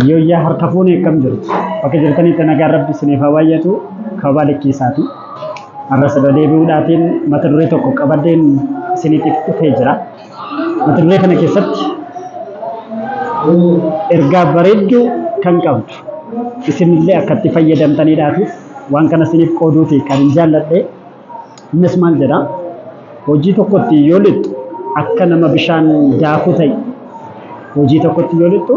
Yoyyaa harka fuunee akkam jirtu bakka jirtanitti nagaa rabbi isiniif haa baay'atu kabaa likkiisaati. Har'as irra deebi'uudhaatiin mata duree tokko qabadeen isiniitiif dhufee jira. Mata duree kana keessatti ergaa bareedduu kan qabdu isinillee akka itti fayyadamtaniidhaafis waan kana isiniif qooduuti kan hin jaalladhe. Innis maal jedha? Hojii tokkotti yoo lixxu akka nama bishaan daakuu ta'i. Hojii tokkotti yoo lixxu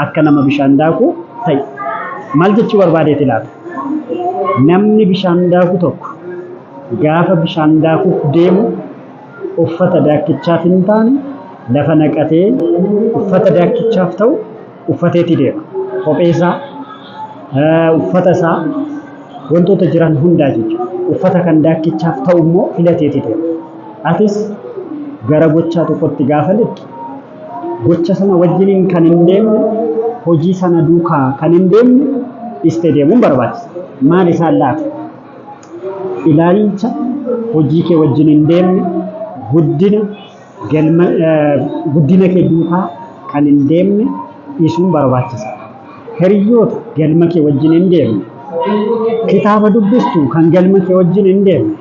akka nama bishaan daakuu ta'i. Maal jechuu barbaadeeti laata? Namni bishaan daakuu tokko gaafa bishaan daakuuf deemu uffata daakkichaaf hin taane lafa naqatee uffata daakkichaaf ta'u uffateeti deema. Kophee isaa, uffata isaa, wantoota jiran hundaa jechuudha. Uffata kan daakkichaaf ta'u immoo filateeti deema. Atis gara gochaa tokkotti gaafa lixxu gocha sana wajjiniin kan hin deemne, hojii sana duukaa kan hin deemne istee deemuun barbaachisa. Maal isaan laata? Ilaalcha hojii kee wajjin hin deemne, guddina kee duukaa kan hin deemne dhiisuun barbaachisa. Hiriyoota galma kee wajjin hin deemne, kitaaba dubbistu kan galma kee wajjin hin deemne,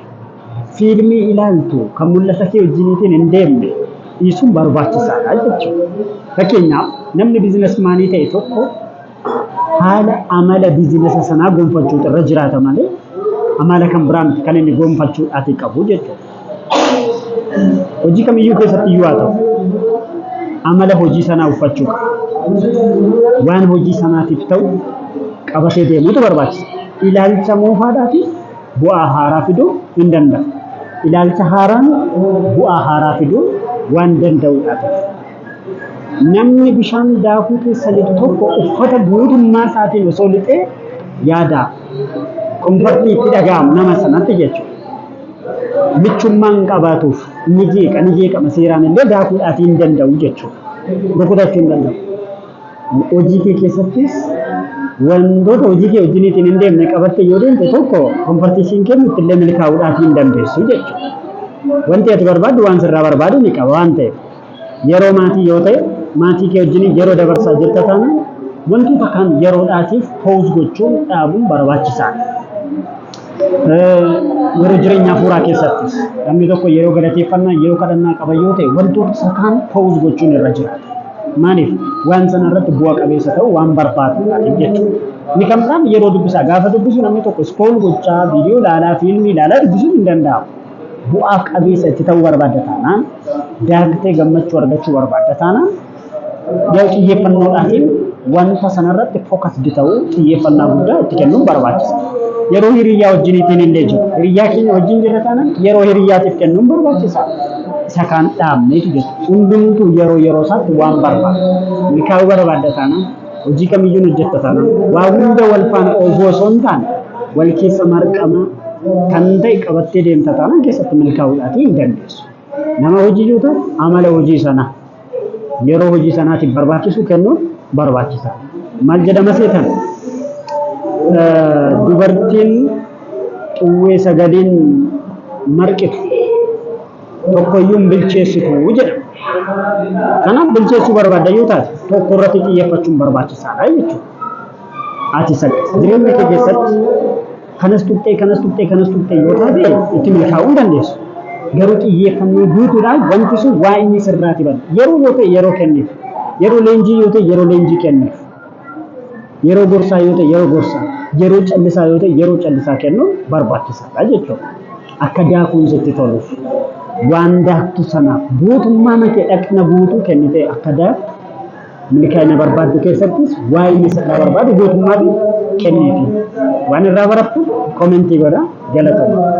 fiilmii ilaaltu kan mul'ata kee wajjiniitiin hin deemne dhiisuun barbaachisaadha jechuudha. Fakkeenyaaf namni biizinasmaanii ta'e tokko haala amala biizinasa sanaa gonfachuutu irra jiraata malee amala kan biraa miti kan inni gonfachuudhaaf qabu jechuudha. Hojii kamiyyuu keessatti iyyuu haa ta'u amala hojii sanaa uffachuu qaba. Waan hojii sanaatiif ta'u qabatee deemuutu barbaachisa. Ilaalcha moofaadhaatiif bu'aa haaraa fiduu hin danda'a. Ilaalcha haaraan bu'aa haaraa fiduu waan danda'uudhaaf. Namni bishaan daakuu keessa lixu tokko uffata guutummaa isaatiin osoo lixee yaada komfortii itti dhaga'amu nama sanatti jechuudha. Michummaan qabaatuuf ni jeeqama seeraan illee daakuudhaaf hin danda'u jechuudha. Rukutachuu hin danda'u. Hojii kee keessattis wantoota hojii kee wajjiniitiin hin deemne qabattee yoo deemte tokko komfortiisiin kennu ittillee milkaa'uudhaaf hin dandeessu jechuudha. Wanti ati barbaaddu waan sirraa barbaadu ni qaba waan ta'eef. Yeroo maatii yoo ta'e maatii kee wajjin yeroo dabarsaa jirta taana wantoota kan yeroodhaatiif pause gochuun dhaabuun barbaachisaadha. Yeroo jireenya hafuuraa keessattis namni tokko yeroo galateeffannaa yeroo kadhannaa qaba yoo ta'e wantoota sakaan pause gochuun irra jiraata. Maaliif waan sana irratti bu'a qabeessa ta'u waan barbaadudha jechuudha. Inni kan biraan yeroo dubbisaa gaafa dubbisu namni tokko iskool gochaa viidiyoo ilaalaa fiilmii ilaalaa dubbisuun hin danda'amu. Bu'aaf qabeessa itti ta'uu barbaadda taanaan daaktee gammachuu argachuu barbaadda taanaan yoo xiyyeeffannoodhaatiin wanta sanarratti focused ta'uu xiyyeeffannaa guddaa itti kennuun barbaachisa. Yeroo hiriyyaa wajjiniitiin illee jiru hiriyyaa keenya wajjin jirra taanaan yeroo hiriyyaatiif kennuun barbaachisa. Isa kaan dhaabneetu jechuudha. Hundumtuu yeroo isaatti waan barbaadu. Milkaa'uu barbaadda taanaan hojii kamiyyuun hojjetta taanaan waa hunda wal faana osoo osoo hin taane wal keessa marqama kan ta'e qabattee deemta taanaan keessatti milkaa'uudhaaf hin dandeessu. Nama hojii yoo ta'u amala hojii sanaa yeroo hojii sanaatiif barbaachisu kennuun barbaachisa. Maal jedhama seetan? Dubartiin xuwwee sagaliin marqitu tokkoyyuu hin bilcheessitu jedhama. Kanaaf bilcheessuu barbaadda yoo taate tokko irratti xiyyeeffachuun barbaachisaadha jechuudha. Ati jireenya kee keessatti kanas tuqxee yoo taate itti milkaa'uu hin dandeessu. Garuu xiyyeeffannoo guutuudhaan wanti sun waa inni sirraati bada. Yeroo yoo ta'e yeroo kenniif. Yeroo leenjii yoo ta'e yeroo leenjii kenniif. Yeroo gorsaa yoo ta'e yeroo gorsaa. Yeroo callisaa yoo ta'e yeroo callisaa kennuun barbaachisaadha jechuudha. Akka daakuun sitti toluuf. Waan daaktu sanaaf guutummaa makee dhaqna guutuu kennitee akka daaktu milkaa'ina barbaaddu keessattis waa inni sirraa barbaadu guutummaatti kenniifi. Waan irraa barattu koomentii godhaa galatoomaa.